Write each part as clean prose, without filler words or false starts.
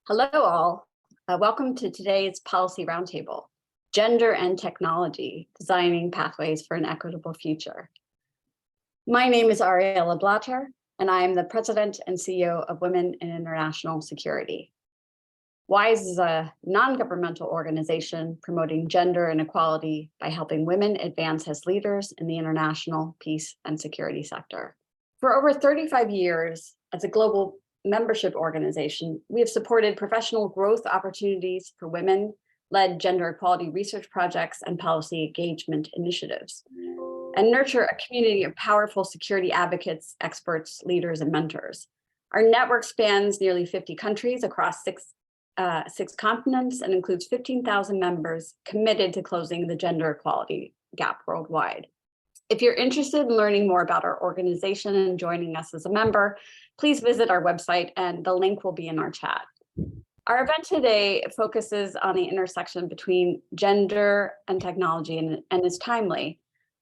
Hello all. Welcome to today's Policy Roundtable, Gender and Technology, Designing Pathways for an Equitable Future. My name is Ariella Blatter, and I am the President and CEO of Women in International Security. WISE is a non-governmental organization promoting gender and equality by helping women advance as leaders in the international peace and security sector. For over 35 years, as a global membership organization, we have supported professional growth opportunities for women, led gender equality research projects and policy engagement initiatives, and nurture a community of powerful security advocates, experts, leaders, and mentors. Our network spans nearly 50 countries across six continents and includes 15,000 members committed to closing the gender equality gap worldwide. If you're interested in learning more about our organization and joining us as a member, please visit our website and the link will be in our chat. Our event today focuses on the intersection between gender and technology and is timely.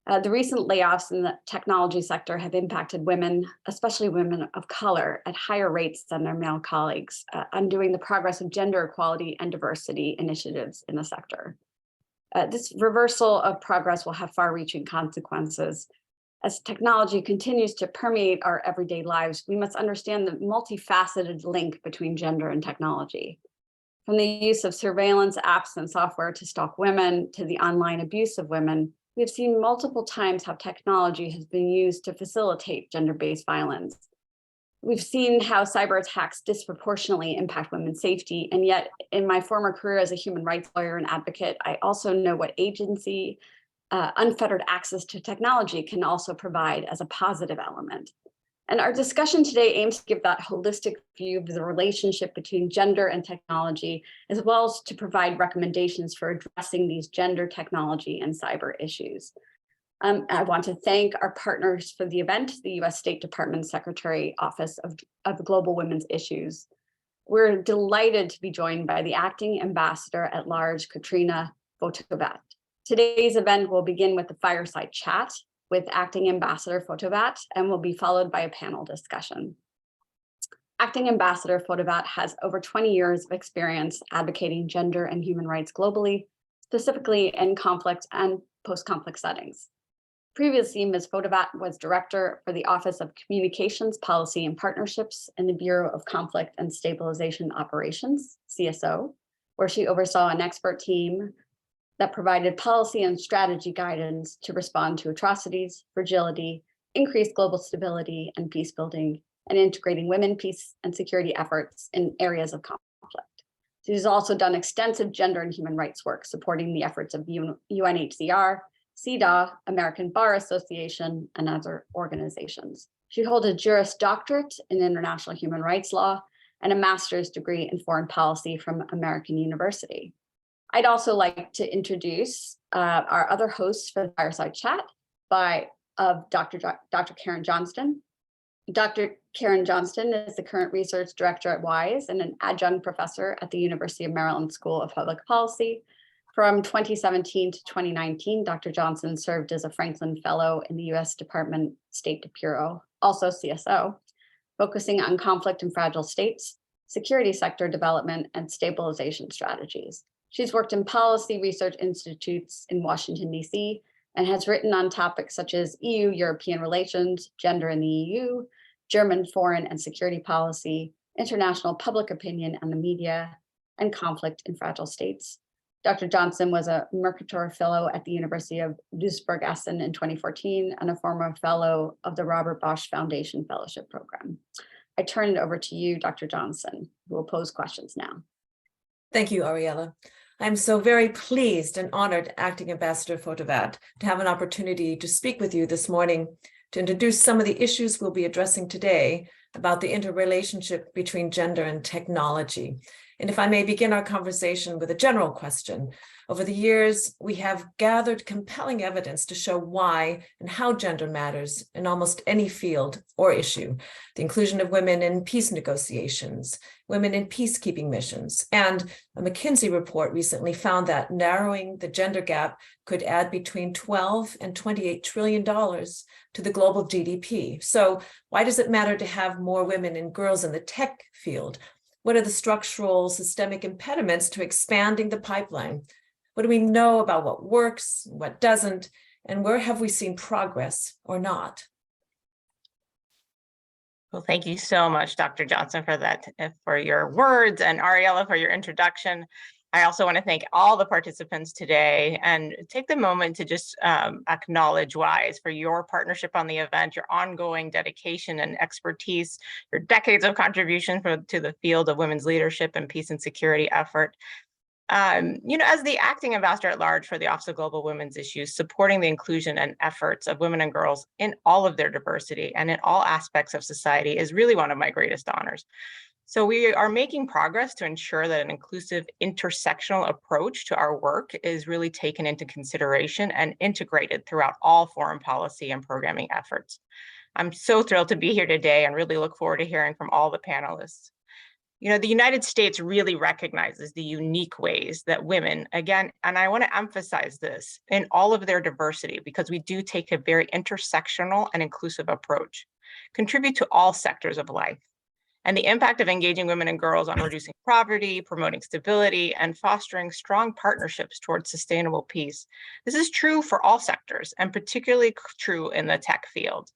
The recent layoffs in the technology sector have impacted women, especially women of color, at higher rates than their male colleagues, undoing the progress of gender equality and diversity initiatives in the sector. This reversal of progress will have far-reaching consequences. As technology continues to permeate our everyday lives, we must understand the multifaceted link between gender and technology. From the use of surveillance apps and software to stalk women, to the online abuse of women, we have seen multiple times how technology has been used to facilitate gender-based violence. We've seen how cyber attacks disproportionately impact women's safety, and yet in my former career as a human rights lawyer and advocate, I also know what agency, unfettered access to technology can also provide as a positive element. And our discussion today aims to give that holistic view of the relationship between gender and technology, as well as to provide recommendations for addressing these gender, technology, and cyber issues. I want to thank our partners for the event, the U.S. State Department Secretary Office of Global Women's Issues. We're delighted to be joined by the Acting Ambassador at Large, Katrina Fotovat. Today's event will begin with the fireside chat with Acting Ambassador Fotovat and will be followed by a panel discussion. Acting Ambassador Fotovat has over 20 years of experience advocating gender and human rights globally, specifically in conflict and post-conflict settings. Previously, Ms. Fotovat was Director for the Office of Communications, Policy and Partnerships in the Bureau of Conflict and Stabilization Operations, CSO, where she oversaw an expert team that provided policy and strategy guidance to respond to atrocities, fragility, increased global stability and peace building, and integrating women, peace, and security efforts in areas of conflict. She's also done extensive gender and human rights work, supporting the efforts of UNHCR, CEDAW, American Bar Association, and other organizations. She holds a Juris Doctorate in International Human Rights Law and a master's degree in foreign policy from American University. I'd also like to introduce our other hosts for the fireside chat of Dr. Karen Johnston. Dr. Karen Johnston is the current research director at WISE and an adjunct professor at the University of Maryland School of Public Policy. From 2017 to 2019, Dr. Johnson served as a Franklin Fellow in the U.S. Department State Bureau, also CSO, focusing on conflict and fragile states, security sector development, and stabilization strategies. She's worked in policy research institutes in Washington, D.C., and has written on topics such as EU-European relations, gender in the EU, German foreign and security policy, international public opinion and the media, and conflict in fragile states. Dr. Johnson was a Mercator Fellow at the University of Duisburg-Essen in 2014 and a former fellow of the Robert Bosch Foundation Fellowship Program. I turn it over to you, Dr. Johnson, who will pose questions now. Thank you, Ariella. I'm so very pleased and honored, Acting Ambassador Fotovat, to have an opportunity to speak with you this morning to introduce some of the issues we'll be addressing today about the interrelationship between gender and technology. And if I may begin our conversation with a general question. Over the years, we have gathered compelling evidence to show why and how gender matters in almost any field or issue. The inclusion of women in peace negotiations, women in peacekeeping missions, and a McKinsey report recently found that narrowing the gender gap could add between $12 and $28 trillion to the global GDP. So why does it matter to have more women and girls in the tech field? What are the structural systemic impediments to expanding the pipeline? What do we know about what works, what doesn't, and where have we seen progress or not? Well, thank you so much, Dr. Johnson, for that, for your words, and Ariella for your introduction. I also want to thank all the participants today and take the moment to just acknowledge WISE for your partnership on the event, your ongoing dedication and expertise, your decades of contribution to the field of women's leadership and peace and security effort. As the acting ambassador at large for the Office of Global Women's Issues, supporting the inclusion and efforts of women and girls in all of their diversity and in all aspects of society is really one of my greatest honors. So we are making progress to ensure that an inclusive intersectional approach to our work is really taken into consideration and integrated throughout all foreign policy and programming efforts. I'm so thrilled to be here today and really look forward to hearing from all the panelists. The United States really recognizes the unique ways that women, again, and I want to emphasize this, in all of their diversity, because we do take a very intersectional and inclusive approach, contribute to all sectors of life. And the impact of engaging women and girls on reducing poverty, promoting stability, and fostering strong partnerships towards sustainable peace. This is true for all sectors, and particularly true in the tech field.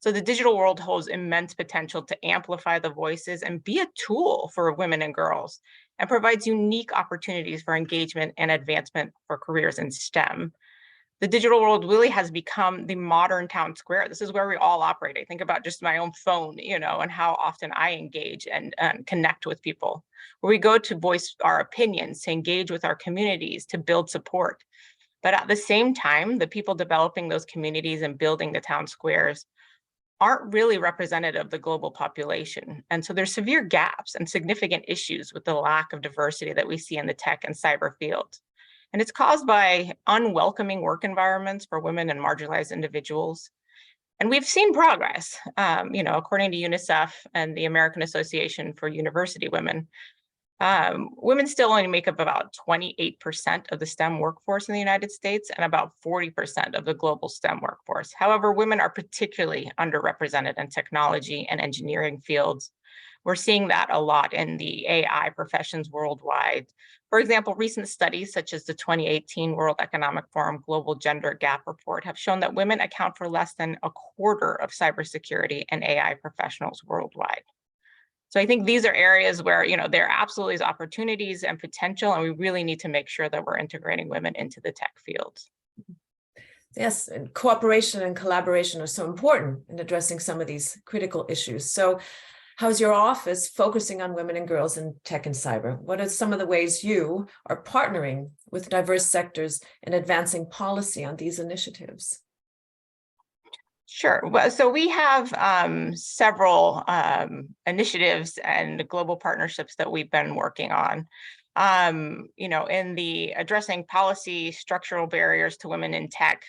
So the digital world holds immense potential to amplify the voices and be a tool for women and girls, and provides unique opportunities for engagement and advancement for careers in STEM. The digital world really has become the modern town square. This is where we all operate. I think about just my own phone, and how often I engage and connect with people, where we go to voice our opinions, to engage with our communities, to build support. But at the same time, the people developing those communities and building the town squares aren't really representative of the global population. And so there's severe gaps and significant issues with the lack of diversity that we see in the tech and cyber fields. And it's caused by unwelcoming work environments for women and marginalized individuals. And we've seen progress, according to UNICEF and the American Association for University Women. Women still only make up about 28% of the STEM workforce in the United States and about 40% of the global STEM workforce. However, women are particularly underrepresented in technology and engineering fields. We're seeing that a lot in the AI professions worldwide. For example, recent studies such as the 2018 World Economic Forum Global Gender Gap Report have shown that women account for less than a quarter of cybersecurity and AI professionals worldwide. So I think these are areas where, there absolutely is opportunities and potential, and we really need to make sure that we're integrating women into the tech fields. Yes, and cooperation and collaboration are so important in addressing some of these critical issues. So how's your office focusing on women and girls in tech and cyber? What are some of the ways you are partnering with diverse sectors and advancing policy on these initiatives? Sure. Well, so we have several initiatives and global partnerships that we've been working on. In the addressing policy structural barriers to women in tech,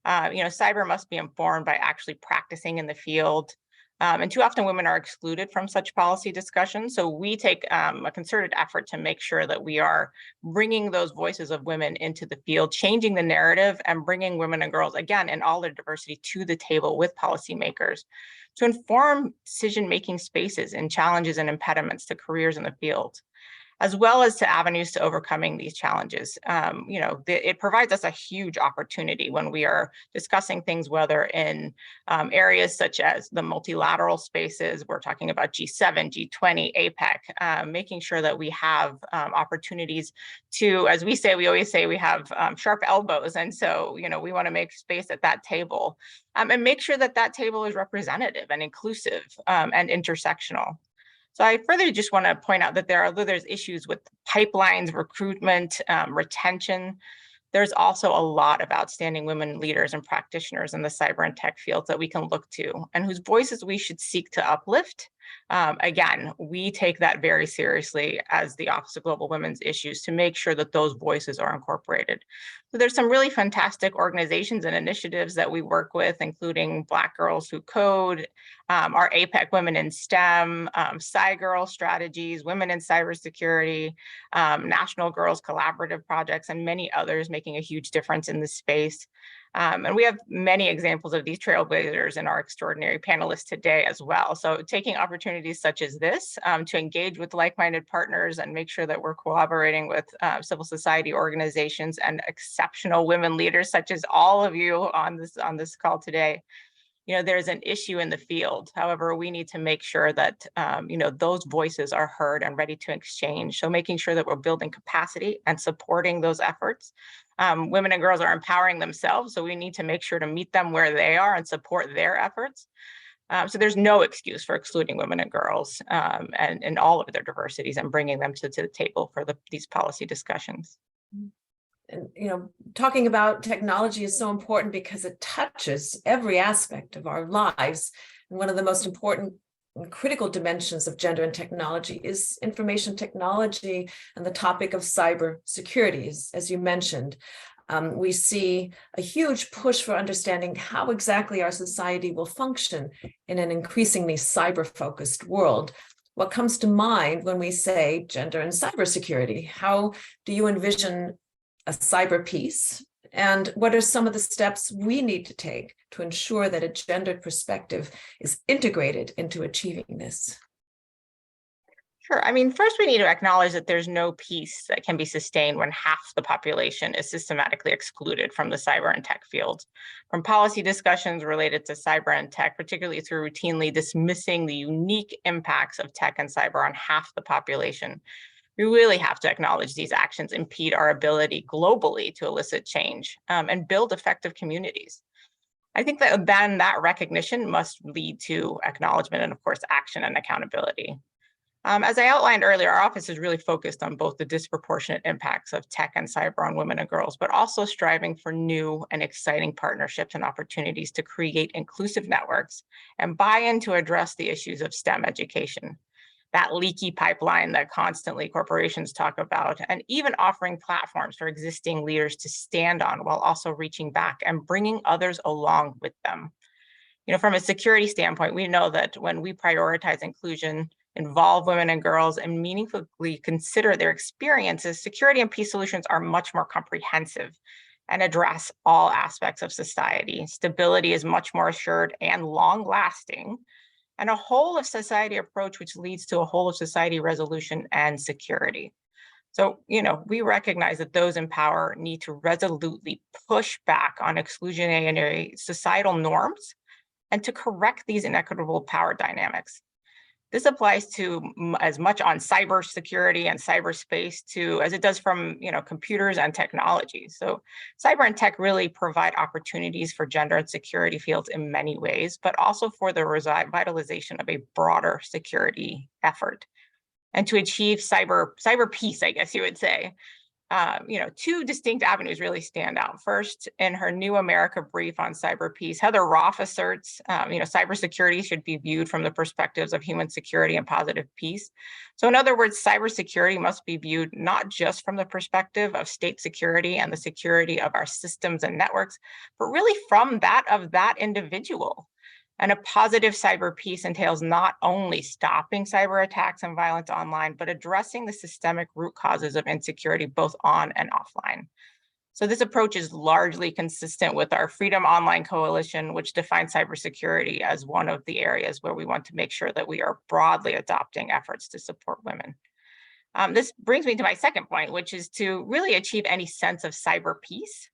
cyber must be informed by actually practicing in the field. And too often women are excluded from such policy discussions. So we take a concerted effort to make sure that we are bringing those voices of women into the field, changing the narrative and bringing women and girls, again, in all their diversity to the table with policymakers to inform decision-making spaces and challenges and impediments to careers in the field, as well as to avenues to overcoming these challenges. It provides us a huge opportunity when we are discussing things, whether in areas such as the multilateral spaces, we're talking about G7, G20, APEC, making sure that we have opportunities to, as we always say we have sharp elbows. And so, we want to make space at that table and make sure that that table is representative and inclusive and intersectional. So I further just want to point out that there's issues with pipelines, recruitment, retention. There's also a lot of outstanding women leaders and practitioners in the cyber and tech fields that we can look to and whose voices we should seek to uplift. Again, we take that very seriously as the Office of Global Women's Issues to make sure that those voices are incorporated. So there's some really fantastic organizations and initiatives that we work with, including Black Girls Who Code, our APEC Women in STEM, Girl Strategies, Women in Cybersecurity, National Girls Collaborative Projects, and many others making a huge difference in this space. And we have many examples of these trailblazers in our extraordinary panelists today as well. So taking opportunities such as this to engage with like-minded partners and make sure that we're collaborating with civil society organizations and exceptional women leaders such as all of you on this call today. There's an issue in the field. However, we need to make sure that, those voices are heard and ready to exchange. So making sure that we're building capacity and supporting those efforts. Women and girls are empowering themselves, so we need to make sure to meet them where they are and support their efforts. So there's no excuse for excluding women and girls and all of their diversities and bringing them to the table for these policy discussions. And, talking about technology is so important because it touches every aspect of our lives. And one of the most important and critical dimensions of gender and technology is information technology and the topic of cyber security, as you mentioned. We see a huge push for understanding how exactly our society will function in an increasingly cyber-focused world. What comes to mind when we say gender and cybersecurity? How do you envision a cyber peace? And what are some of the steps we need to take to ensure that a gendered perspective is integrated into achieving this? Sure. First we need to acknowledge that there's no peace that can be sustained when half the population is systematically excluded from the cyber and tech fields. From policy discussions related to cyber and tech, particularly through routinely dismissing the unique impacts of tech and cyber on half the population, we really have to acknowledge these actions impede our ability globally to elicit change and build effective communities. I think that then that recognition must lead to acknowledgement and, of course, action and accountability. As I outlined earlier, our office is really focused on both the disproportionate impacts of tech and cyber on women and girls, but also striving for new and exciting partnerships and opportunities to create inclusive networks and buy-in to address the issues of STEM education. That leaky pipeline that constantly corporations talk about, and even offering platforms for existing leaders to stand on while also reaching back and bringing others along with them. From a security standpoint, we know that when we prioritize inclusion, involve women and girls, and meaningfully consider their experiences, security and peace solutions are much more comprehensive and address all aspects of society. Stability is much more assured and long-lasting, and a whole of society approach which leads to a whole of society resolution and security. So, we recognize that those in power need to resolutely push back on exclusionary societal norms and to correct these inequitable power dynamics. This applies to as much on cybersecurity and cyberspace as it does from computers and technology. So cyber and tech really provide opportunities for gender and security fields in many ways, but also for the revitalization of a broader security effort. And to achieve cyber peace, I guess you would say, two distinct avenues really stand out. First, in her New America brief on cyber peace, Heather Roth asserts, cybersecurity should be viewed from the perspectives of human security and positive peace. So in other words, cybersecurity must be viewed not just from the perspective of state security and the security of our systems and networks, but really from that of that individual. And a positive cyber peace entails not only stopping cyber attacks and violence online, but addressing the systemic root causes of insecurity both on and offline. So this approach is largely consistent with our Freedom Online Coalition, which defines cybersecurity as one of the areas where we want to make sure that we are broadly adopting efforts to support women. This brings me to my second point, which is to really achieve any sense of cyber peace,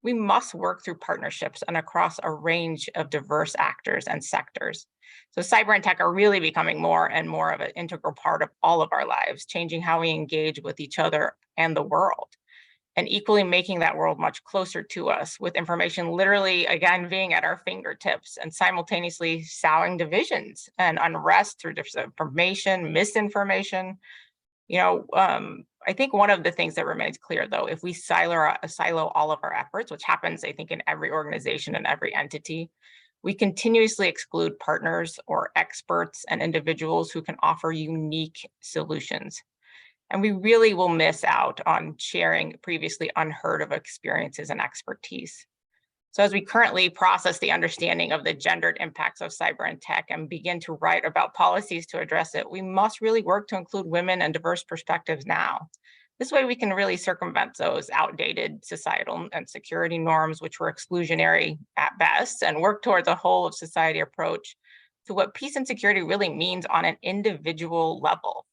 we must work through partnerships and across a range of diverse actors and sectors. So cyber and tech are really becoming more and more of an integral part of all of our lives, changing how we engage with each other and the world, and equally making that world much closer to us, with information literally, again, being at our fingertips and simultaneously sowing divisions and unrest through disinformation, misinformation. I think one of the things that remains clear, though, if we silo all of our efforts, which happens, I think, in every organization and every entity, we continuously exclude partners or experts and individuals who can offer unique solutions. And we really will miss out on sharing previously unheard of experiences and expertise. So as we currently process the understanding of the gendered impacts of cyber and tech and begin to write about policies to address it, we must really work to include women and diverse perspectives now. This way we can really circumvent those outdated societal and security norms, which were exclusionary at best, and work towards a whole of society approach to what peace and security really means on an individual level.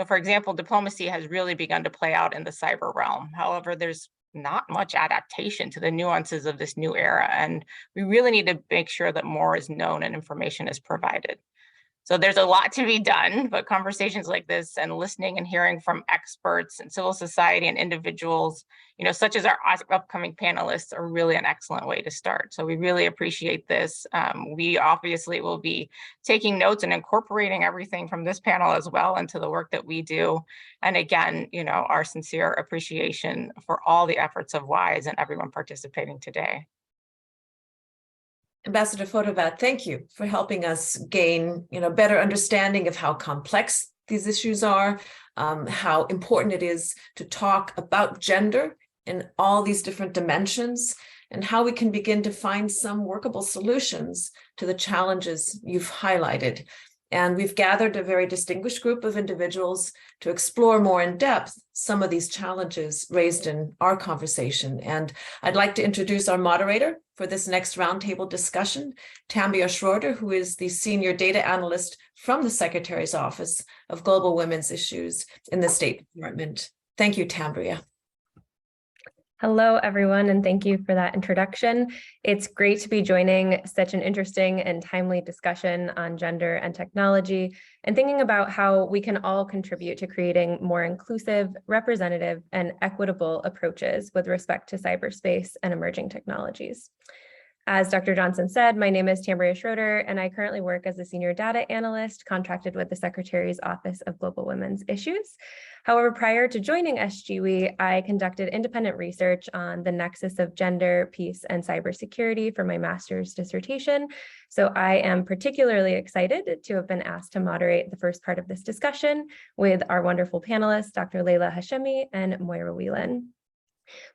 For example, diplomacy has really begun to play out in the cyber realm. However, there's not much adaptation to the nuances of this new era, and we really need to make sure that more is known and information is provided. So there's a lot to be done, but conversations like this and listening and hearing from experts and civil society and individuals, such as our upcoming panelists, are really an excellent way to start. So we really appreciate this. We obviously will be taking notes and incorporating everything from this panel as well into the work that we do. And again, our sincere appreciation for all the efforts of WISE and everyone participating today. Ambassador Fotovat, thank you for helping us gain, better understanding of how complex these issues are, how important it is to talk about gender in all these different dimensions, and how we can begin to find some workable solutions to the challenges you've highlighted. And we've gathered a very distinguished group of individuals to explore more in depth some of these challenges raised in our conversation. And I'd like to introduce our moderator for this next roundtable discussion, Tambria Schroeder, who is the Senior Data Analyst from the Secretary's Office of Global Women's Issues in the State Department. Thank you, Tambria. Hello, everyone, and thank you for that introduction. It's great to be joining such an interesting and timely discussion on gender and technology, and thinking about how we can all contribute to creating more inclusive, representative, and equitable approaches with respect to cyberspace and emerging technologies. As Dr. Johnson said, my name is Tambria Schroeder, and I currently work as a senior data analyst contracted with the Secretary's Office of Global Women's Issues. However, prior to joining SGWE, I conducted independent research on the nexus of gender, peace, and cybersecurity for my master's dissertation. So I am particularly excited to have been asked to moderate the first part of this discussion with our wonderful panelists, Dr. Leila Hashemi and Moira Whelan.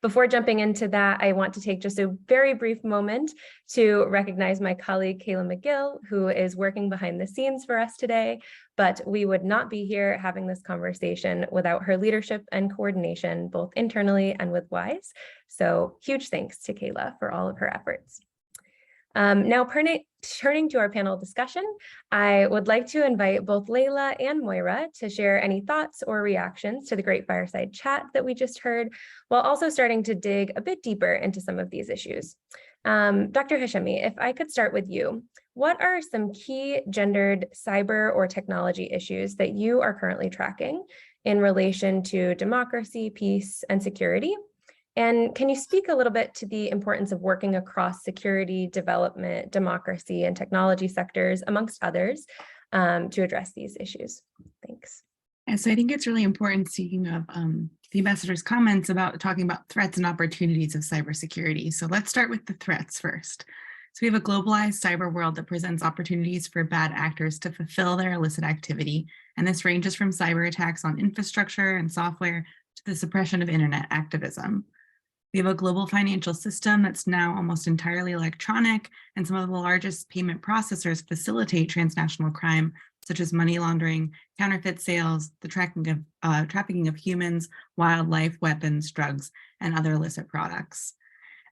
Before jumping into that, I want to take just a very brief moment to recognize my colleague, Kayla McGill, who is working behind the scenes for us today, but we would not be here having this conversation without her leadership and coordination, both internally and with WISE. So huge thanks to Kayla for all of her efforts. Now, turning to our panel discussion, I would like to invite both Leila and Moira to share any thoughts or reactions to the great fireside chat that we just heard, while also starting to dig a bit deeper into some of these issues. Dr. Hashemi, if I could start with you, what are some key gendered cyber or technology issues that you are currently tracking in relation to democracy, peace, and security? And can you speak a little bit to the importance of working across security, development, democracy, and technology sectors, amongst others, to address these issues? Thanks. And so I think it's really important, speaking of the ambassador's comments about talking about threats and opportunities of cybersecurity. So let's start with the threats first. So we have a globalized cyber world that presents opportunities for bad actors to fulfill their illicit activity. And this ranges from cyber attacks on infrastructure and software to the suppression of internet activism. We have a global financial system that's now almost entirely electronic, and some of the largest payment processors facilitate transnational crime, such as money laundering, counterfeit sales, the trafficking of humans, wildlife, weapons, drugs, and other illicit products.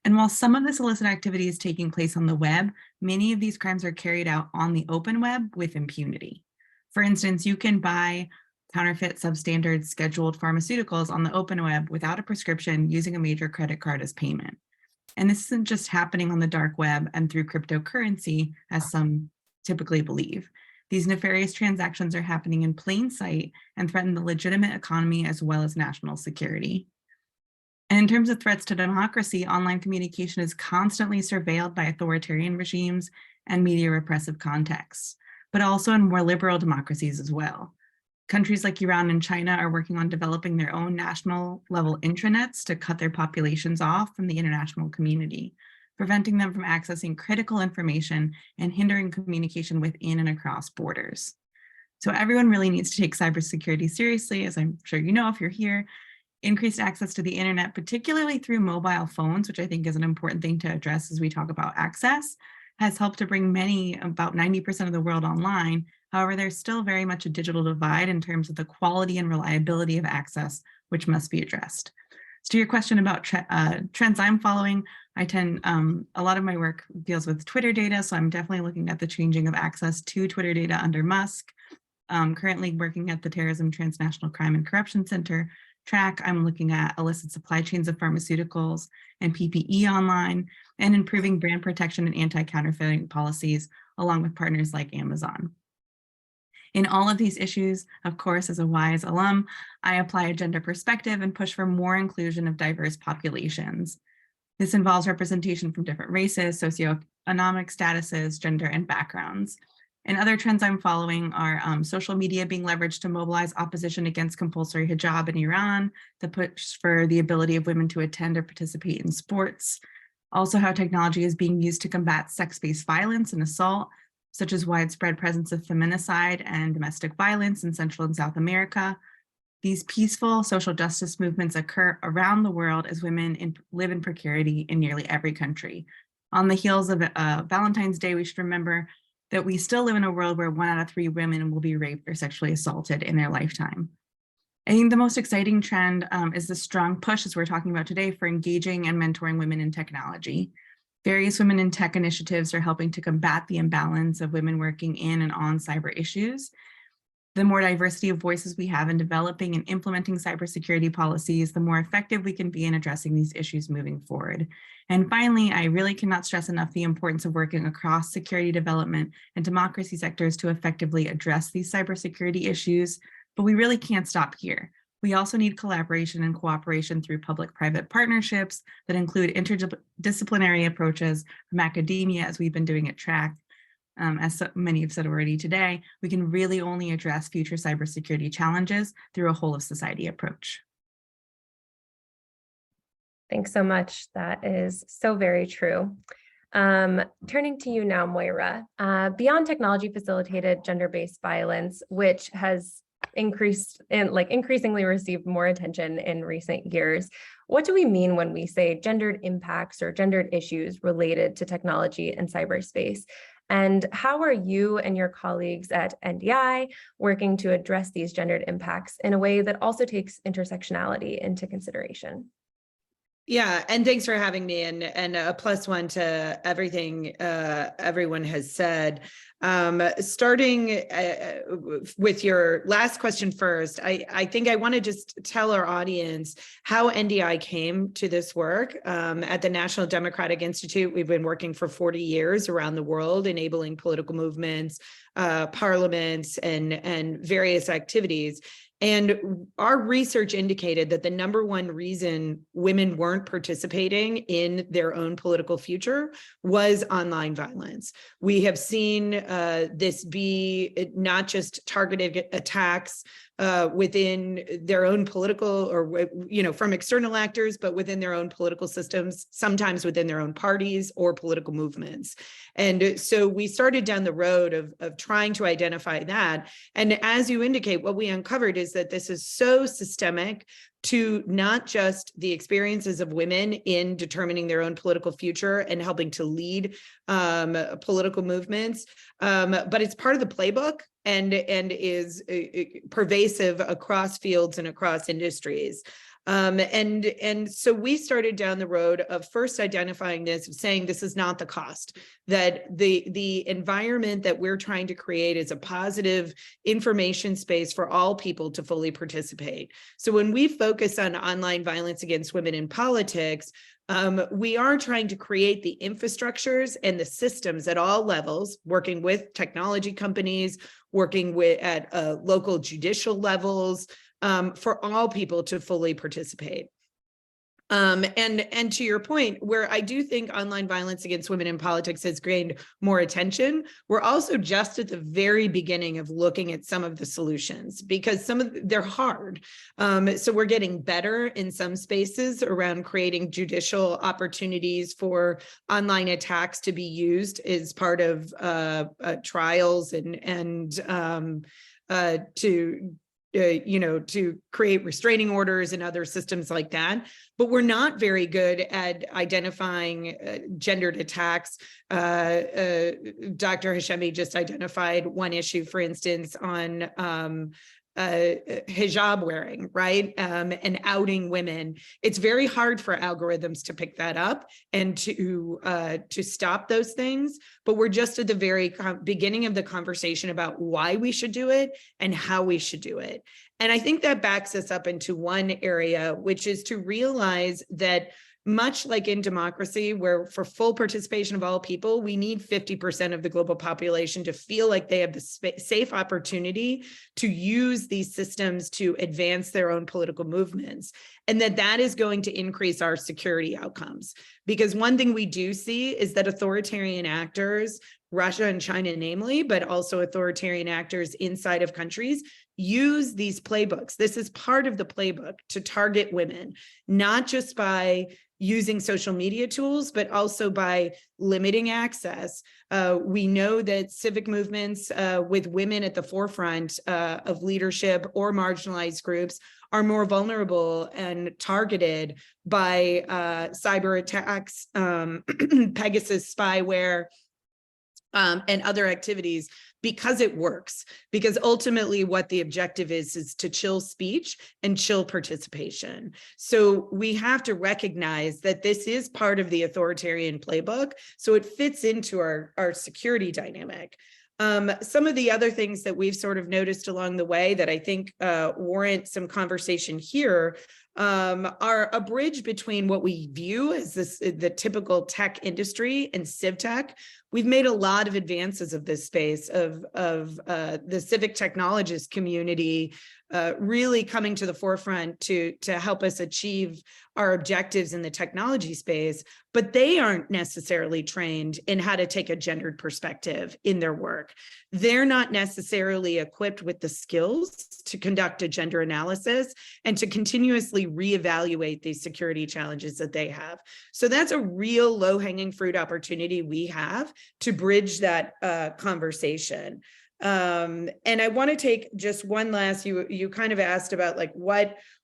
And while some of this illicit activity is taking place on the web, many of these crimes are carried out on the open web with impunity. For instance, you can buy counterfeit, substandard, scheduled pharmaceuticals on the open web without a prescription using a major credit card as payment. And this isn't just happening on the dark web and through cryptocurrency, as some typically believe. These nefarious transactions are happening in plain sight and threaten the legitimate economy as well as national security. And in terms of threats to democracy, online communication is constantly surveilled by authoritarian regimes and media repressive contexts, but also in more liberal democracies as well. Countries like Iran and China are working on developing their own national level intranets to cut their populations off from the international community, preventing them from accessing critical information and hindering communication within and across borders. So everyone really needs to take cybersecurity seriously, as I'm sure you know if you're here. Increased access to the internet, particularly through mobile phones, which I think is an important thing to address as we talk about access, has helped to bring about 90% of the world online, However, there's still very much a digital divide in terms of the quality and reliability of access, which must be addressed. So to your question about trends I'm following, a lot of my work deals with Twitter data, so I'm definitely looking at the changing of access to Twitter data under Musk. Currently working at the Terrorism, Transnational Crime and Corruption Center, TRAC. I'm looking at illicit supply chains of pharmaceuticals and PPE online, and improving brand protection and anti-counterfeiting policies, along with partners like Amazon. In all of these issues, of course, as a WISE alum, I apply a gender perspective and push for more inclusion of diverse populations. This involves representation from different races, socioeconomic statuses, gender, and backgrounds. And other trends I'm following are social media being leveraged to mobilize opposition against compulsory hijab in Iran, the push for the ability of women to attend or participate in sports. Also how technology is being used to combat sex-based violence and assault, such as widespread presence of feminicide and domestic violence in Central and South America. These peaceful social justice movements occur around the world as women live in precarity in nearly every country. On the heels of Valentine's Day, we should remember that we still live in a world where 1 out of 3 women will be raped or sexually assaulted in their lifetime. I think the most exciting trend is the strong push, as we're talking about today, for engaging and mentoring women in technology. Various women in tech initiatives are helping to combat the imbalance of women working in and on cyber issues. The more diversity of voices we have in developing and implementing cybersecurity policies, the more effective we can be in addressing these issues moving forward. And finally, I really cannot stress enough the importance of working across security development and democracy sectors to effectively address these cybersecurity issues, but we really can't stop here. We also need collaboration and cooperation through public-private partnerships that include interdisciplinary approaches from academia, as we've been doing at TRAC. As so many have said already today, we can really only address future cybersecurity challenges through a whole of society approach. Thanks so much. That is so very true. Turning to you now, Moira, beyond technology facilitated gender-based violence, which has increasingly received more attention in recent years, what do we mean when we say gendered impacts or gendered issues related to technology and cyberspace? And how are you and your colleagues at NDI working to address these gendered impacts in a way that also takes intersectionality into consideration? Yeah, and thanks for having me, and a +1 to everything everyone has said. Starting with your last question first, I think I want to just tell our audience how NDI came to this work. At the National Democratic Institute, we've been working for 40 years around the world, enabling political movements, parliaments, and various activities. And our research indicated that the #1 reason women weren't participating in their own political future was online violence. We have seen this be not just targeted attacks within their own political or, from external actors, but within their own political systems, sometimes within their own parties or political movements. And so we started down the road of trying to identify that. And as you indicate, what we uncovered is that this is so systemic to not just the experiences of women in determining their own political future and helping to lead political movements, but it's part of the playbook and is pervasive across fields and across industries. And so we started down the road of first identifying this, saying this is not the cost, that the environment that we're trying to create is a positive information space for all people to fully participate. So when we focus on online violence against women in politics, we are trying to create the infrastructures and the systems at all levels, working with technology companies, working with at local judicial levels, for all people to fully participate. And to your point, where I do think online violence against women in politics has gained more attention, we're also just at the very beginning of looking at some of the solutions, because they're hard. So we're getting better in some spaces around creating judicial opportunities for online attacks to be used as part of trials and to create restraining orders and other systems like that. But we're not very good at identifying gendered attacks Dr. Hashemi just identified one issue, for instance, on hijab wearing, right? And outing women. It's very hard for algorithms to pick that up and to stop those things. But we're just at the very beginning of the conversation about why we should do it and how we should do it. And I think that backs us up into one area, which is to realize that much like in democracy, where for full participation of all people, we need 50% of the global population to feel like they have the safe opportunity to use these systems to advance their own political movements. And that is going to increase our security outcomes. Because one thing we do see is that authoritarian actors, Russia and China namely, but also authoritarian actors inside of countries, use these playbooks. This is part of the playbook to target women, not just by using social media tools, but also by limiting access. We know that civic movements with women at the forefront of leadership or marginalized groups are more vulnerable and targeted by cyber attacks, Pegasus spyware, and other activities, because it works. Because ultimately what the objective is to chill speech and chill participation. So we have to recognize that this is part of the authoritarian playbook. So it fits into our security dynamic. Some of the other things that we've sort of noticed along the way that I think warrant some conversation here are a bridge between what we view as the typical tech industry and civ tech. We've made a lot of advances of this space of the civic technologist community really coming to the forefront to help us achieve our objectives in the technology space, but they aren't necessarily trained in how to take a gendered perspective in their work. They're not necessarily equipped with the skills to conduct a gender analysis and to continuously reevaluate these security challenges that they have. So that's a real low-hanging fruit opportunity we have to bridge that conversation. And I want to take just one last, you kind of asked about like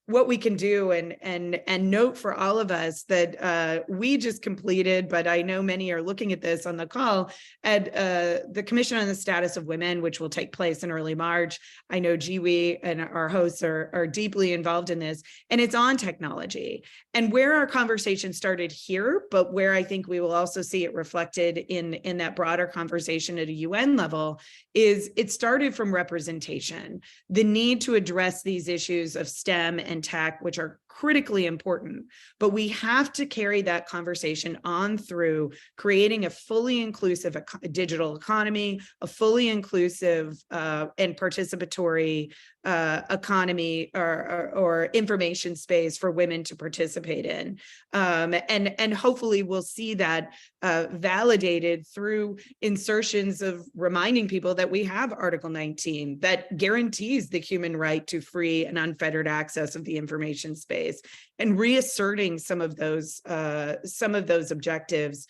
what we can do, and note for all of us that we just completed, but I know many are looking at this on the call, at the Commission on the Status of Women, which will take place in early March. I know GWE and our hosts are deeply involved in this, and it's on technology. And where our conversation started here, but where I think we will also see it reflected in that broader conversation at a UN level, is it started from representation, the need to address these issues of STEM and tech, which are critically important, but we have to carry that conversation on through creating a fully inclusive digital economy, a fully inclusive and participatory economy or information space for women to participate in. And hopefully we'll see that validated through insertions of reminding people that we have Article 19 that guarantees the human right to free and unfettered access of the information space, and reasserting some of those objectives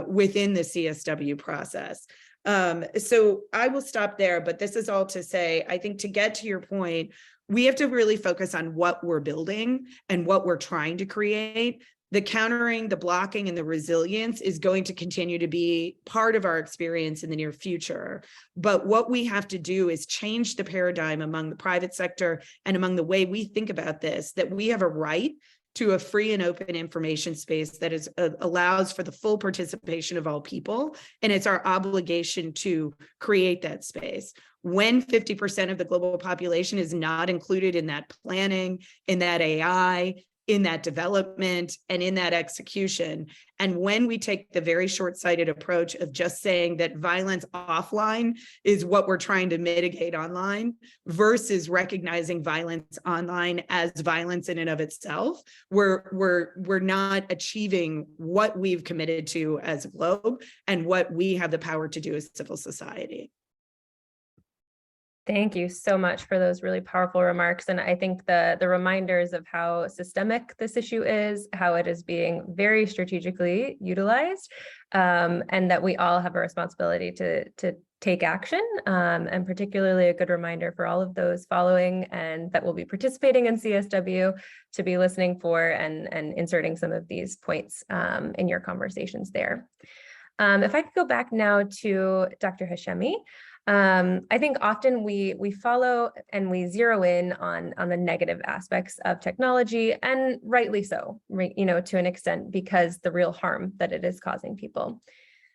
within the CSW process. So I will stop there, but this is all to say, I think to get to your point, we have to really focus on what we're building and what we're trying to create. The countering, the blocking, and the resilience is going to continue to be part of our experience in the near future. But what we have to do is change the paradigm among the private sector and among the way we think about this, that we have a right to a free and open information space that is allows for the full participation of all people. And it's our obligation to create that space. When 50% of the global population is not included in that planning, in that AI, in that development, and in that execution. And when we take the very short-sighted approach of just saying that violence offline is what we're trying to mitigate online versus recognizing violence online as violence in and of itself, we're not achieving what we've committed to as a globe and what we have the power to do as civil society. Thank you so much for those really powerful remarks. And I think the reminders of how systemic this issue is, how it is being very strategically utilized, and that we all have a responsibility to take action, and particularly a good reminder for all of those following and that will be participating in CSW to be listening for and inserting some of these points in your conversations there. If I could go back now to Dr. Hashemi, I think often we follow and we zero in on the negative aspects of technology, and rightly so, right? To an extent, because the real harm that it is causing people.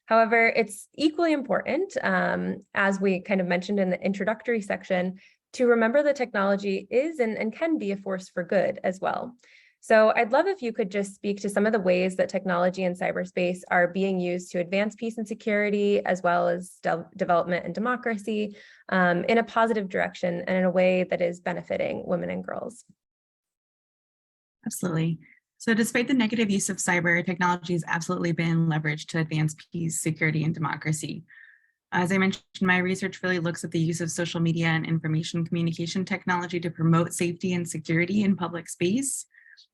However, it's equally important, as we kind of mentioned in the introductory section, to remember that technology is and can be a force for good as well. So I'd love if you could just speak to some of the ways that technology and cyberspace are being used to advance peace and security, as well as development and democracy, in a positive direction and in a way that is benefiting women and girls. Absolutely. So despite the negative use of cyber, technology has absolutely been leveraged to advance peace, security, and democracy. As I mentioned, my research really looks at the use of social media and information communication technology to promote safety and security in public space.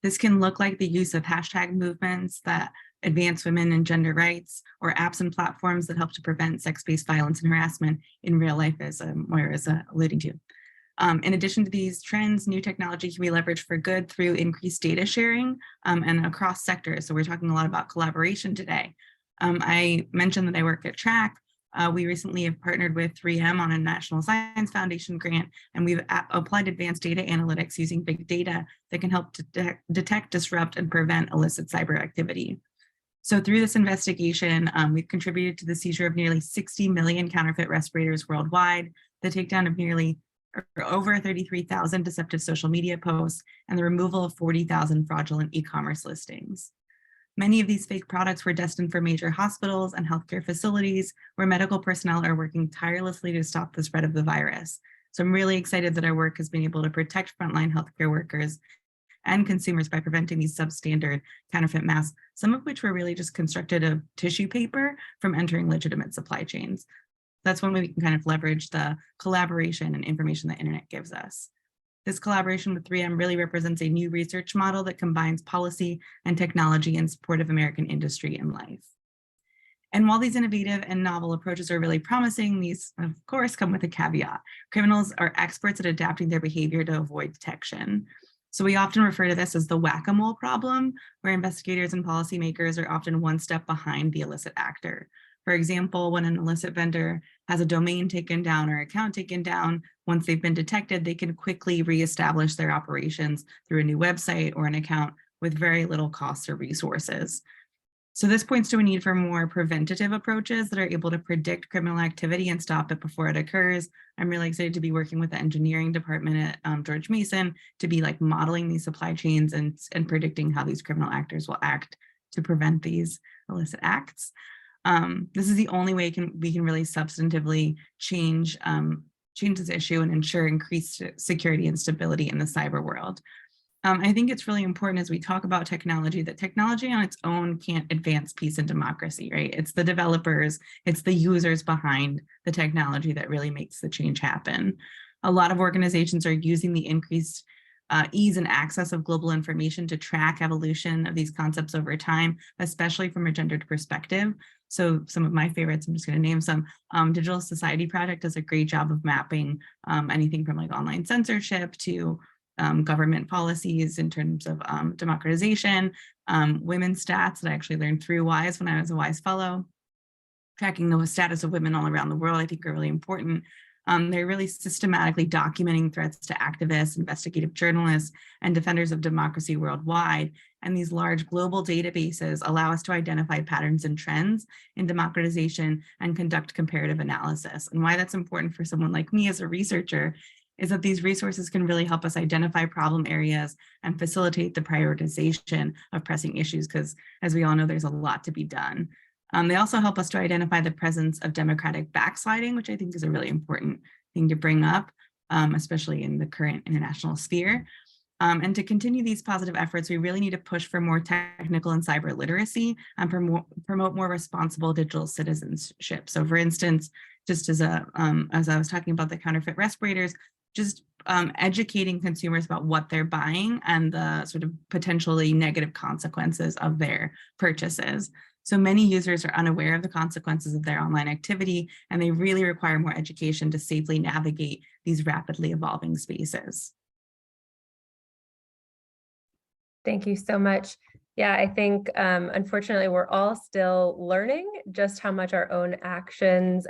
This can look like the use of hashtag movements that advance women and gender rights, or apps and platforms that help to prevent sex-based violence and harassment in real life, as Moira is alluding to. In addition to these trends, new technology can be leveraged for good through increased data sharing and across sectors. So we're talking a lot about collaboration today. I mentioned that I work at TRAC. We recently have partnered with 3M on a National Science Foundation grant, and we've applied advanced data analytics using big data that can help to detect, disrupt, and prevent illicit cyber activity. So through this investigation, we've contributed to the seizure of nearly 60 million counterfeit respirators worldwide, the takedown of nearly over 33,000 deceptive social media posts, and the removal of 40,000 fraudulent e-commerce listings. Many of these fake products were destined for major hospitals and healthcare facilities where medical personnel are working tirelessly to stop the spread of the virus. So I'm really excited that our work has been able to protect frontline healthcare workers and consumers by preventing these substandard counterfeit masks, some of which were really just constructed of tissue paper, from entering legitimate supply chains. That's one way we can kind of leverage the collaboration and information the internet gives us. This collaboration with 3M really represents a new research model that combines policy and technology in support of American industry and life. And while these innovative and novel approaches are really promising, these, of course, come with a caveat. Criminals are experts at adapting their behavior to avoid detection. So we often refer to this as the whack-a-mole problem, where investigators and policymakers are often one step behind the illicit actor. For example, when an illicit vendor has a domain taken down or account taken down, once they've been detected, they can quickly reestablish their operations through a new website or an account with very little costs or resources. So this points to a need for more preventative approaches that are able to predict criminal activity and stop it before it occurs. I'm really excited to be working with the engineering department at George Mason to be like modeling these supply chains and predicting how these criminal actors will act to prevent these illicit acts. This is the only way we can really substantively change this issue and ensure increased security and stability in the cyber world. I think it's really important as we talk about technology that technology on its own can't advance peace and democracy, right? It's the developers, it's the users behind the technology that really makes the change happen. A lot of organizations are using the increased ease and access of global information to track evolution of these concepts over time, especially from a gendered perspective. So some of my favorites, I'm just going to name some. Digital Society Project does a great job of mapping anything from like online censorship to government policies in terms of democratization, women's stats that I actually learned through WISE when I was a WISE fellow. Tracking the status of women all around the world, I think, are really important. They're really systematically documenting threats to activists, investigative journalists, and defenders of democracy worldwide. And these large global databases allow us to identify patterns and trends in democratization and conduct comparative analysis. And why that's important for someone like me as a researcher is that these resources can really help us identify problem areas and facilitate the prioritization of pressing issues, because as we all know, there's a lot to be done. They also help us to identify the presence of democratic backsliding, which I think is a really important thing to bring up, especially in the current international sphere. And to continue these positive efforts, we really need to push for more technical and cyber literacy and promote more responsible digital citizenship. So for instance, just as I was talking about the counterfeit respirators, just educating consumers about what they're buying and the sort of potentially negative consequences of their purchases. So many users are unaware of the consequences of their online activity, and they really require more education to safely navigate these rapidly evolving spaces. Thank you so much. Yeah, I think unfortunately we're all still learning just how much our own actions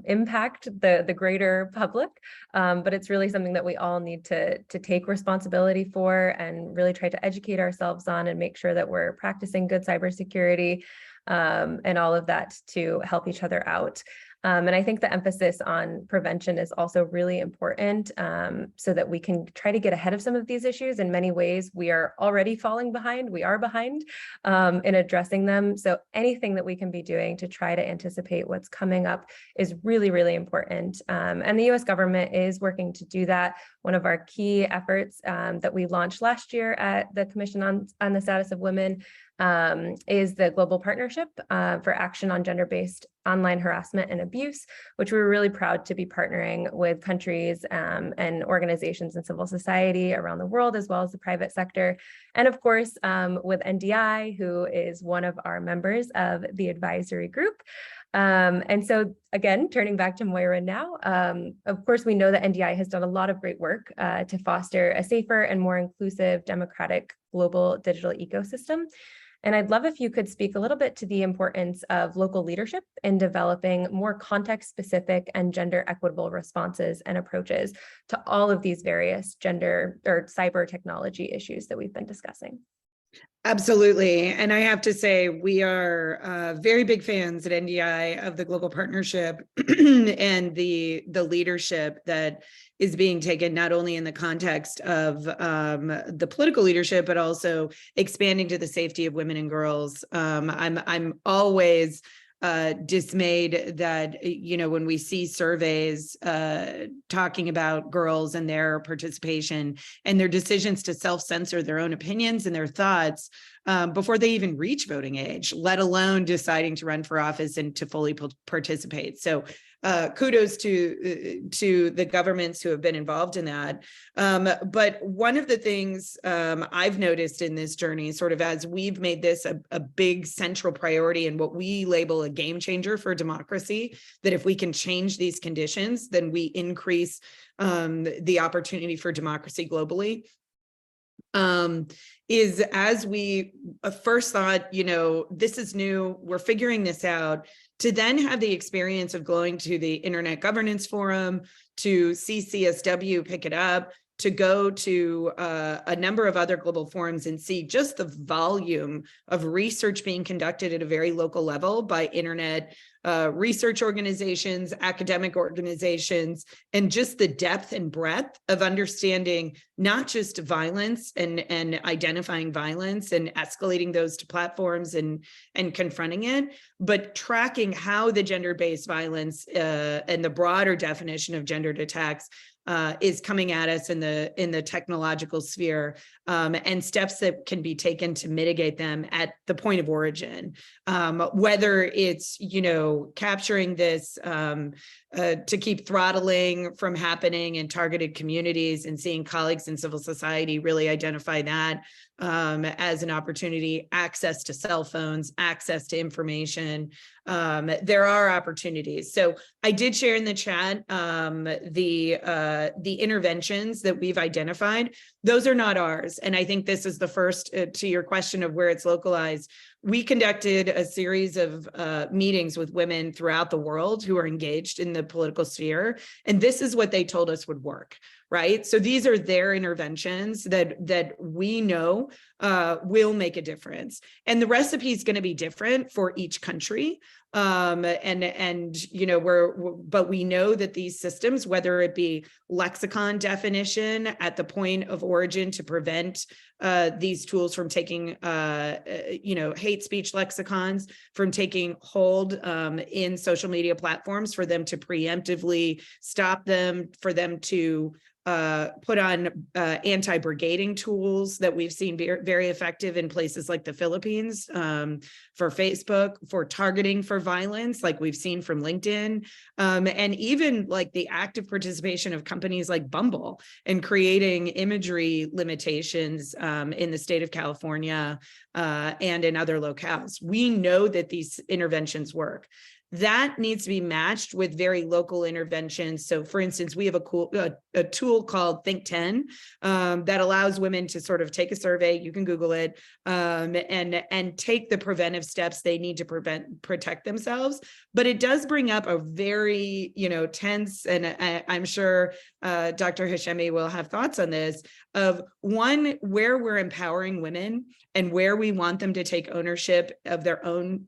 impact the greater public, but it's really something that we all need to take responsibility for and really try to educate ourselves on and make sure that we're practicing good cybersecurity and all of that to help each other out. And I think the emphasis on prevention is also really important so that we can try to get ahead of some of these issues. In many ways, we are already falling behind. We are behind in addressing them. So anything that we can be doing to try to anticipate what's coming up is really, really important. And the US government is working to do that. One of our key efforts that we launched last year at the Commission on the Status of Women is the Global Partnership for Action on Gender-Based Online Harassment and Abuse, which we're really proud to be partnering with countries and organizations in civil society around the world, as well as the private sector. And of course, with NDI, who is one of our members of the advisory group. And so again, turning back to Moira now, of course, we know that NDI has done a lot of great work to foster a safer and more inclusive, democratic global digital ecosystem. And I'd love if you could speak a little bit to the importance of local leadership in developing more context-specific and gender equitable responses and approaches to all of these various gender or cyber technology issues that we've been discussing. Absolutely. And I have to say, we are very big fans at NDI of the Global Partnership and the leadership that is being taken, not only in the context of the political leadership, but also expanding to the safety of women and girls. I'm always dismayed that, you know, when we see surveys talking about girls and their participation and their decisions to self-censor their own opinions and their thoughts before they even reach voting age, let alone deciding to run for office and to fully participate. So kudos to the governments who have been involved in that. But one of the things I've noticed in this journey, sort of as we've made this a big central priority and what we label a game changer for democracy, that if we can change these conditions, then we increase the opportunity for democracy globally. Is as we first thought, you know, this is new, we're figuring this out, to then have the experience of going to the Internet Governance Forum, to see CSW pick it up, to go to a number of other global forums and see just the volume of research being conducted at a very local level by Internet research organizations, academic organizations, and just the depth and breadth of understanding not just violence and identifying violence and escalating those to platforms and confronting it, but tracking how the gender-based violence and the broader definition of gendered attacks is coming at us in the technological sphere, and steps that can be taken to mitigate them at the point of origin. Whether it's, you know, capturing this to keep throttling from happening in targeted communities and seeing colleagues in civil society really identify that as an opportunity, access to cell phones, access to information. There are opportunities. So I did share in the chat the interventions that we've identified. Those are not ours. And I think this is the first, to your question of where it's localized. We conducted a series of meetings with women throughout the world who are engaged in the political sphere. And this is what they told us would work, right? So these are their interventions that we know will make a difference. And the recipe is going to be different for each country. And you know, but we know that these systems, whether it be lexicon definition at the point of origin to prevent these tools from taking, you know, hate speech lexicons from taking hold in social media platforms, for them to preemptively stop them, for them to put on anti-brigading tools that we've seen very effective in places like the Philippines, for Facebook, for targeting for violence, like we've seen from LinkedIn, and even like the active participation of companies like Bumble in creating imagery limitations in the state of California and in other locales. We know that these interventions work. that needs to be matched with very local interventions. So for instance, we have a tool called Think 10 that allows women to sort of take a survey, you can Google it, and take the preventive steps they need to protect themselves. But it does bring up a very, tense, and I'm sure Dr. Hashemi will have thoughts on this, of one, where we're empowering women and where we want them to take ownership of their own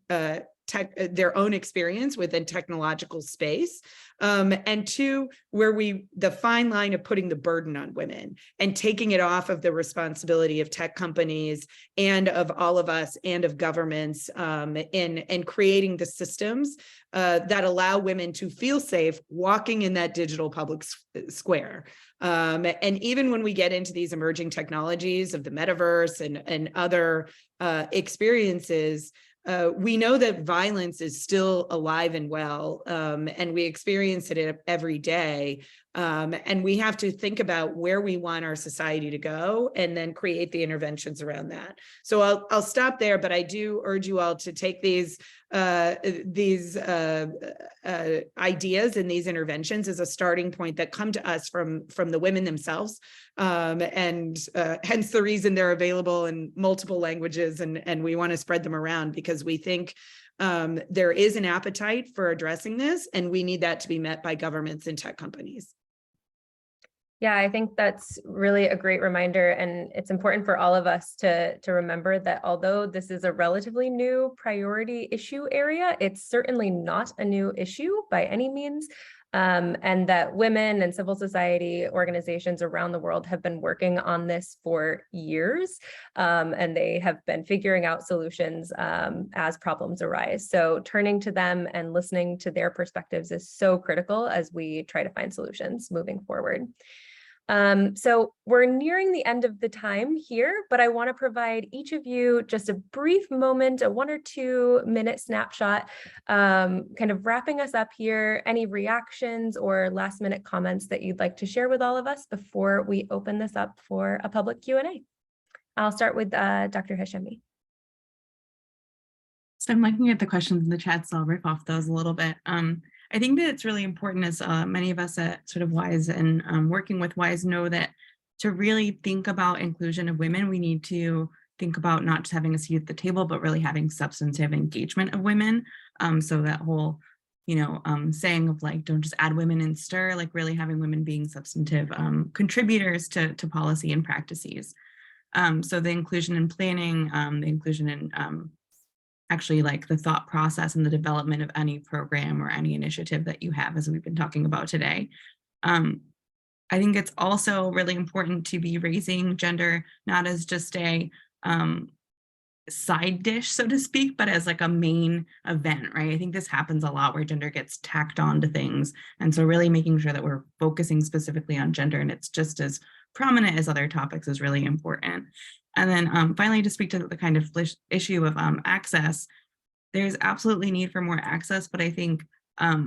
experience within technological space, and two, where the fine line of putting the burden on women and taking it off of the responsibility of tech companies and of all of us and of governments, in creating the systems that allow women to feel safe walking in that digital public square. And even when we get into these emerging technologies of the metaverse and other experiences, we know that violence is still alive and well, and we experience it every day. And we have to think about where we want our society to go and then create the interventions around that. So I'll stop there, but I do urge you all to take these ideas and these interventions as a starting point that come to us from the women themselves, and hence the reason they're available in multiple languages, and we want to spread them around because we think there is an appetite for addressing this, and we need that to be met by governments and tech companies. Yeah, I think that's really a great reminder, and it's important for all of us to remember that although this is a relatively new priority issue area, it's certainly not a new issue by any means, and that women and civil society organizations around the world have been working on this for years, and they have been figuring out solutions as problems arise. So turning to them and listening to their perspectives is so critical as we try to find solutions moving forward. So we're nearing the end of the time here, but I want to provide each of you just a brief moment, a 1 or 2 minute snapshot, kind of wrapping us up here. Any reactions or last minute comments that you'd like to share with all of us before we open this up for a public Q&A. I'll start with Dr. Hashemi. So I'm looking at the questions in the chat, so I'll riff off those a little bit. I think that it's really important, as many of us at sort of WISE and working with WISE know, that to really think about inclusion of women, we need to think about not just having a seat at the table, but really having substantive engagement of women. So that whole, saying of like, don't just add women and stir, like really having women being substantive contributors to policy and practices. So the inclusion in planning, the inclusion in actually like the thought process and the development of any program or any initiative that you have, as we've been talking about today. I think it's also really important to be raising gender, not as just a side dish, so to speak, but as like a main event, right? I think this happens a lot where gender gets tacked on to things. And so really making sure that we're focusing specifically on gender and it's just as prominent as other topics is really important. And then finally, to speak to the kind of issue of access, there's absolutely need for more access, but I think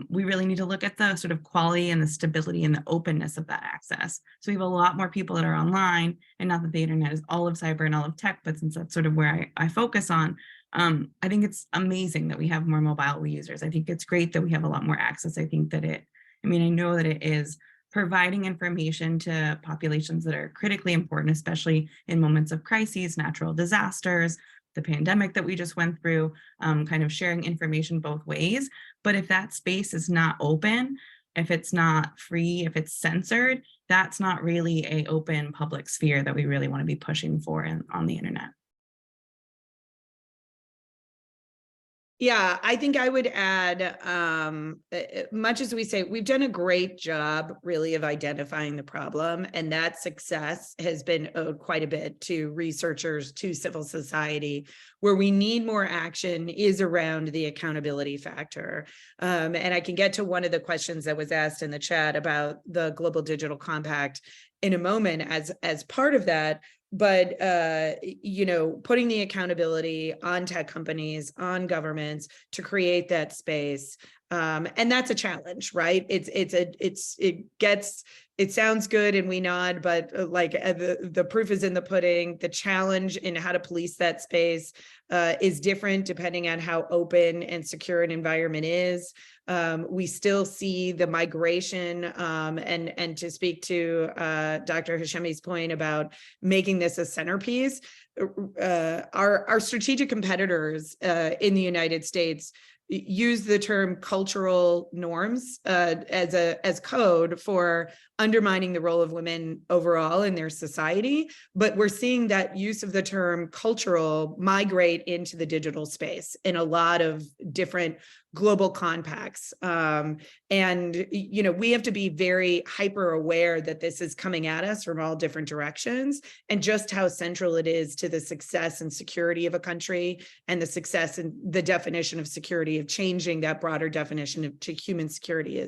we really need to look at the sort of quality and the stability and the openness of that access. So we have a lot more people that are online, and not that the internet is all of cyber and all of tech, but since that's sort of where I focus on, I think it's amazing that we have more mobile users. I think it's great that we have a lot more access. I think that I know that it is providing information to populations that are critically important, especially in moments of crises, natural disasters, the pandemic that we just went through, kind of sharing information both ways. But if that space is not open, if it's not free, if it's censored, that's not really an open public sphere that we really want to be pushing for on the internet. Yeah, I think I would add, much as we say, we've done a great job really of identifying the problem, and that success has been owed quite a bit to researchers, to civil society. Where we need more action is around the accountability factor. And I can get to one of the questions that was asked in the chat about the Global Digital Compact in a moment as part of that. But, putting the accountability on tech companies, on governments to create that space, And that's a challenge, right? It sounds good and we nod, but the proof is in the pudding. The challenge in how to police that space is different depending on how open and secure an environment is. We still see the migration, and to speak to Dr. Hashemi's point about making this a centerpiece, our strategic competitors in the United States use the term cultural norms as code for undermining the role of women overall in their society. But we're seeing that use of the term cultural migrate into the digital space in a lot of different global compacts. And, you know, we have to be very hyper aware that this is coming at us from all different directions, and just how central it is to the success and security of a country, and the success and the definition of security, of changing that broader definition to human security,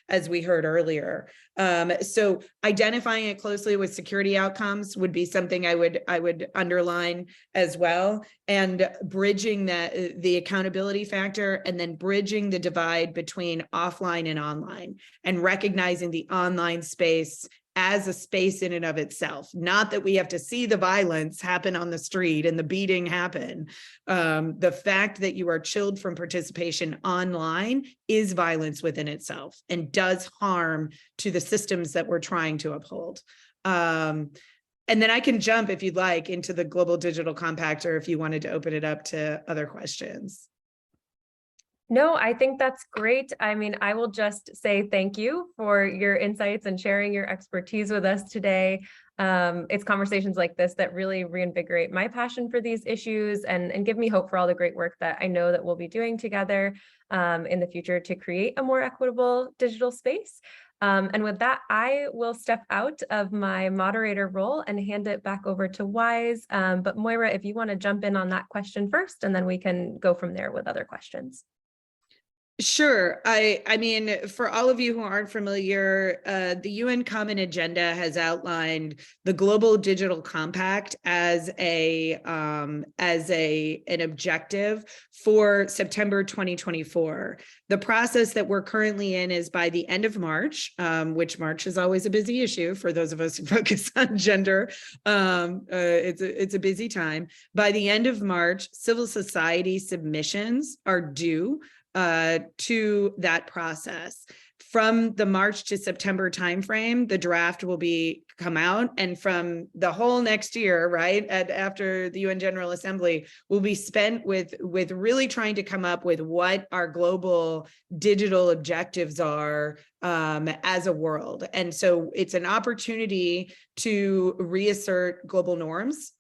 as we heard earlier. So identifying it closely with security outcomes would be something I would underline as well, and bridging the accountability factor, and then bridging the divide between offline and online, and recognizing the online space as a space in and of itself. Not that we have to see the violence happen on the street and the beating happen. The fact that you are chilled from participation online is violence within itself, and does harm to the systems that we're trying to uphold. And then I can jump, if you'd like, into the Global Digital Compact, or if you wanted to open it up to other questions. No, I think that's great. I mean, I will just say thank you for your insights and sharing your expertise with us today. It's conversations like this that really reinvigorate my passion for these issues, and give me hope for all the great work that I know that we'll be doing together in the future to create a more equitable digital space. And with that, I will step out of my moderator role and hand it back over to Wise. But Moira, if you want to jump in on that question first, and then we can go from there with other questions. Sure. I mean, for all of you who aren't familiar, the UN Common Agenda has outlined the Global Digital Compact as an objective for September 2024. The process that we're currently in is by the end of March, which March is always a busy issue for those of us who focus on gender. It's a busy time. By the end of March, civil society submissions are due to that process. From the March to September timeframe, the draft will come out, and from the whole next year, right, after the UN General Assembly, will be spent with really trying to come up with what our global digital objectives are as a world. And so it's an opportunity to reassert global norms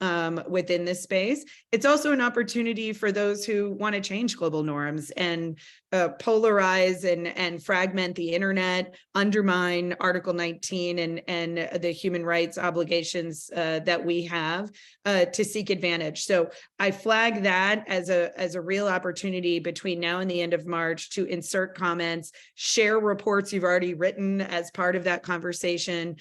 within this space. It's also an opportunity for those who want to change global norms and polarize and fragment the internet, undermine Article 19 and the human rights obligations that we have to seek advantage. So I flag that as a real opportunity between now and the end of March to insert comments, share reports you've already written as part of that conversation,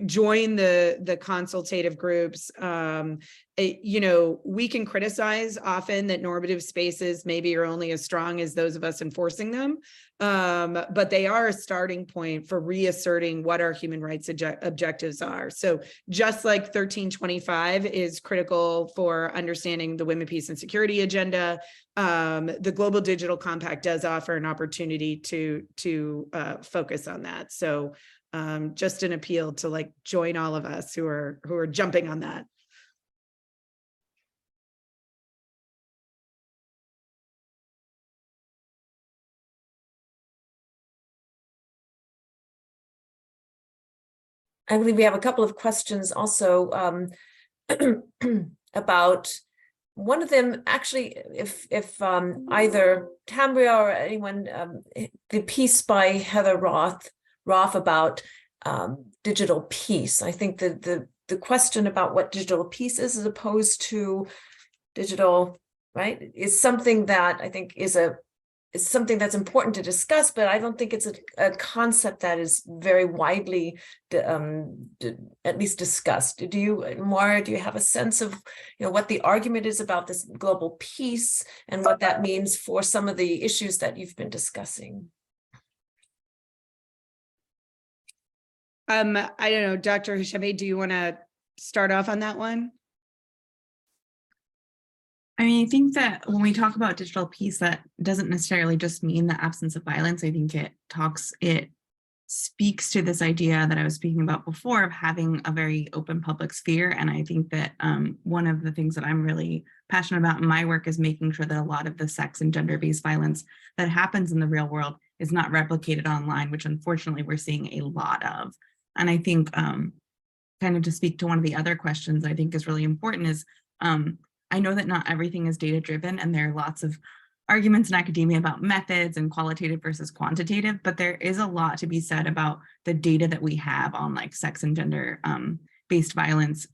join the consultative groups. You know, we can criticize often that normative spaces maybe are only as strong as those of us enforcing them, but they are a starting point for reasserting what our human rights objectives are. So just like 1325 is critical for understanding the Women, Peace, and Security agenda, the Global Digital Compact does offer an opportunity to focus on that. So just an appeal to join all of us who are jumping on that. I believe we have a couple of questions also about one of them, actually, if either Tambria or anyone, the piece by Heather Roth about digital peace. I think the question about what digital peace is as opposed to digital, right, is something that I think is a is something that's important to discuss, but I don't think it's a concept that is very widely, at least discussed. Do you, Maura, do you have a sense of, what the argument is about this global peace and what that means for some of the issues that you've been discussing? I don't know, Dr. Hashemi, do you want to start off on that one? I mean, I think that when we talk about digital peace, that doesn't necessarily just mean the absence of violence. I think it speaks to this idea that I was speaking about before of having a very open public sphere. And I think that one of the things that I'm really passionate about in my work is making sure that a lot of the sex and gender-based violence that happens in the real world is not replicated online, which unfortunately we're seeing a lot of. And I think kind of to speak to one of the other questions I think is really important is, I know that not everything is data driven, and there are lots of arguments in academia about methods and qualitative versus quantitative, but there is a lot to be said about the data that we have on like sex and gender based violence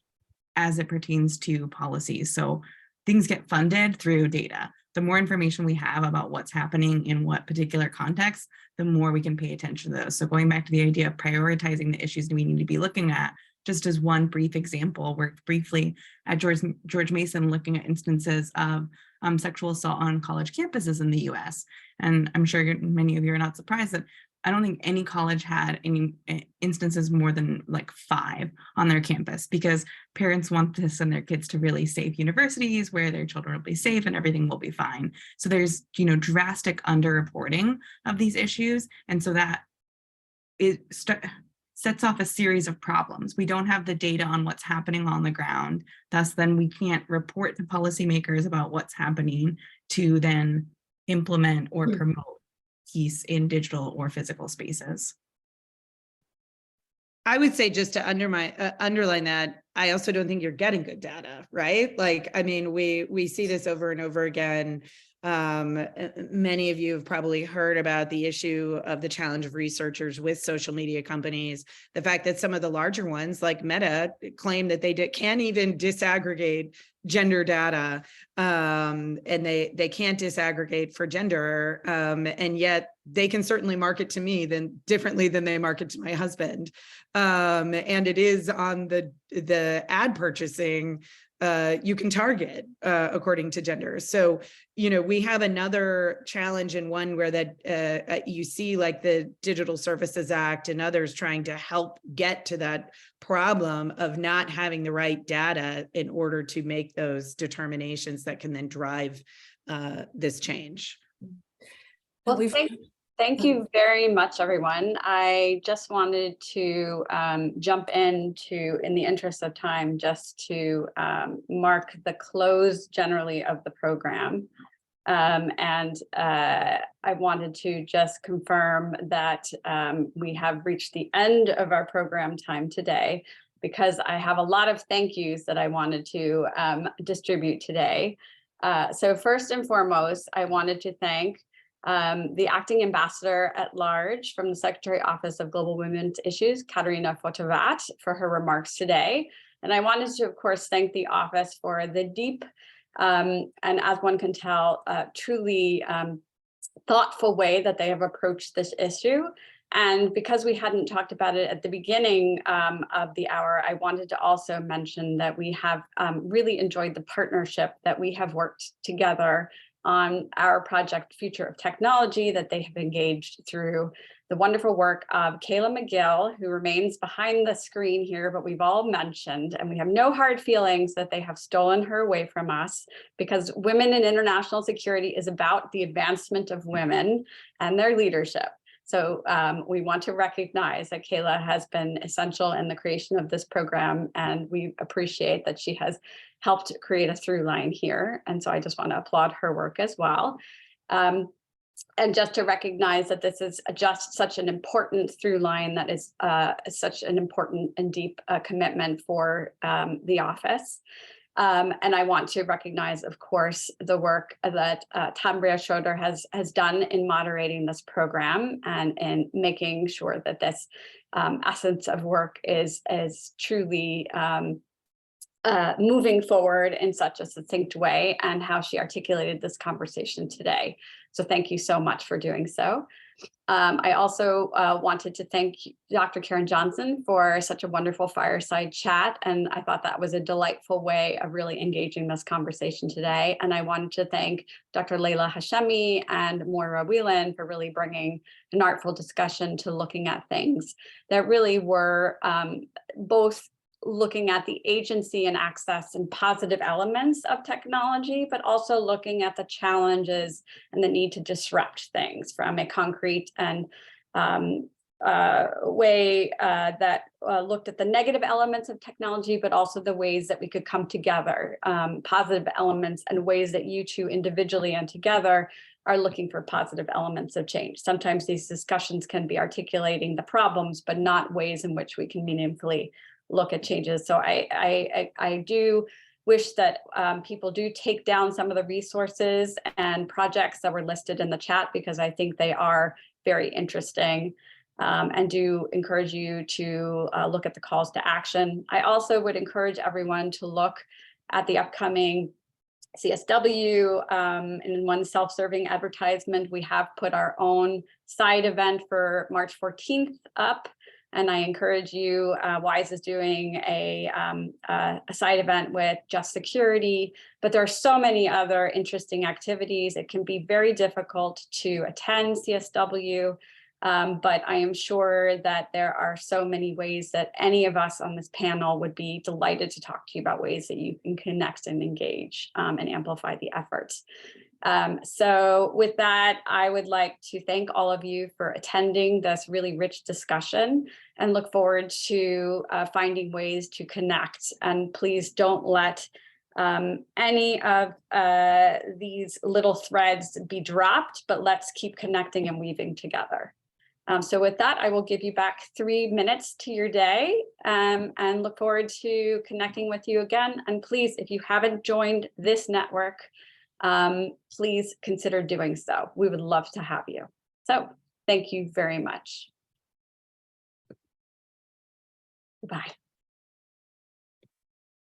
as it pertains to policies. So things get funded through data. The more information we have about what's happening in what particular context, the more we can pay attention to those. So going back to the idea of prioritizing the issues that we need to be looking at, just as one brief example, worked briefly at George Mason looking at instances of sexual assault on college campuses in the US. And I'm sure many of you are not surprised that I don't think any college had any instances more than like 5 on their campus, because parents want to send their kids to really safe universities where their children will be safe and everything will be fine. So there's, drastic underreporting of these issues. And so that sets off a series of problems. We don't have the data on what's happening on the ground. Thus, then we can't report to policymakers about what's happening to then implement or promote peace in digital or physical spaces. I would say, just to underline that, I also don't think you're getting good data, right? Like, I mean, we see this over and over again. Many of you have probably heard about the issue of the challenge of researchers with social media companies. The fact that some of the larger ones like Meta claim that they can't even disaggregate gender data, and they can't disaggregate for gender, and yet they can certainly market to me differently than they market to my husband. And it is on the ad purchasing, you can target according to gender. So, we have another challenge, and one where that you see like the Digital Services Act and others trying to help get to that problem of not having the right data in order to make those determinations that can then drive this change. Well, thank you very much, everyone. I just wanted to jump in the interest of time, just to mark the close generally of the program. And I wanted to just confirm that we have reached the end of our program time today, because I have a lot of thank yous that I wanted to distribute today. So first and foremost, I wanted to thank the acting ambassador at large from the Secretary Office of Global Women's Issues, Katerina Fotovat, for her remarks today. And I wanted to, of course, thank the office for the deep and, as one can tell, truly thoughtful way that they have approached this issue. And because we hadn't talked about it at the beginning of the hour, I wanted to also mention that we have really enjoyed the partnership that we have worked together on our project Future of Technology, that they have engaged through the wonderful work of Kayla McGill, who remains behind the screen here, but we've all mentioned, and we have no hard feelings that they have stolen her away from us, because women in international security is about the advancement of women and their leadership. So we want to recognize that Kayla has been essential in the creation of this program, and we appreciate that she has helped create a through line here. And so I just want to applaud her work as well. And just to recognize that this is just such an important through line, that is such an important and deep commitment for the office. And I want to recognize, of course, the work that Tambria Schroeder has done in moderating this program and in making sure that this essence of work is truly moving forward in such a succinct way and how she articulated this conversation today. So thank you so much for doing so. I also wanted to thank Dr. Karen Johnson for such a wonderful fireside chat. And I thought that was a delightful way of really engaging this conversation today. And I wanted to thank Dr. Leila Hashemi and Moira Whelan for really bringing an artful discussion to looking at things that really were both looking at the agency and access and positive elements of technology, but also looking at the challenges and the need to disrupt things from a concrete and way that looked at the negative elements of technology, but also the ways that we could come together, positive elements and ways that you two individually and together are looking for positive elements of change. Sometimes these discussions can be articulating the problems, but not ways in which we can meaningfully look at changes. So I do wish that people do take down some of the resources and projects that were listed in the chat, because I think they are very interesting, and do encourage you to look at the calls to action. I also would encourage everyone to look at the upcoming CSW. In one self-serving advertisement, we have put our own side event for March 14th up. And I encourage you, WISE is doing a side event with Just Security, but there are so many other interesting activities. It can be very difficult to attend CSW, but I am sure that there are so many ways that any of us on this panel would be delighted to talk to you about ways that you can connect and engage and amplify the efforts. So with that, I would like to thank all of you for attending this really rich discussion and look forward to finding ways to connect. And please don't let any of these little threads be dropped, but let's keep connecting and weaving together. So with that, I will give you back 3 minutes to your day, and look forward to connecting with you again. And please, if you haven't joined this network, please consider doing so. We would love to have you. So thank you very much. Goodbye.